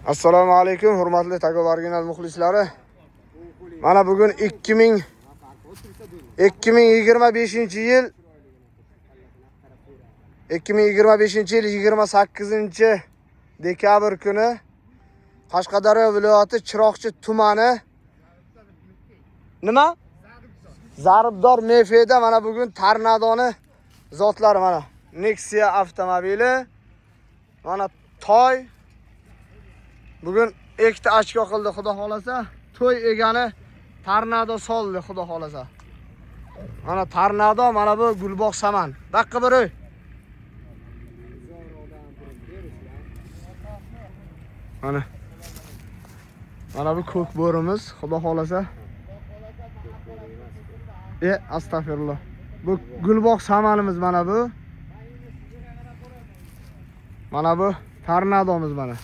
Assalomu alaykum, hurmatli Tago original muxlislari. Mana bugun 2025-yil 28 kuni Qashqadaryo viloyati Chiroqchi tumani nima? Zaribdor Mefeda mana bugun Tornadoni zotlari mana Nexia avtomobili, mana toy bugun ikkita ochko qildi, xudo xolasa. To'y egani Tornado soldi, xudo xolasa. Mana Tornado, mana bu Gulbog' Saman. Daqqa biri. Mana bu ko'k bo'rimiz, xudo xolasa. Astagfirullah. Bu Gulbog' Samanimiz mana bu. Mana bu Tornadomiz mana.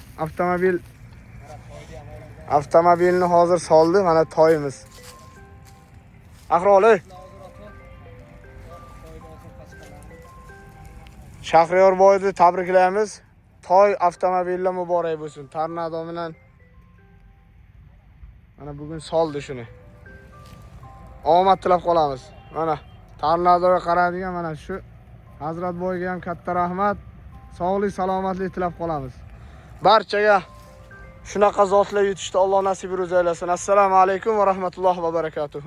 Avtomobilni hozir soldi, mana toyimiz. Ahroli. Shahriyor boyni tabriklaymiz. Toy avtomobillar muborak bo'lsin. Tornado bilan mana bugun soldi shuni. Omad tilab qolamiz. Mana Tornadoga qaradigan mana shu Hazratboyga ham katta rahmat. Sog'lik, salomatlik tilab qolamiz. Barchaga shunaqa zotlar yutishni Alloh nasib etsin. Assalomu alaykum va rahmatullohi va barakatuh.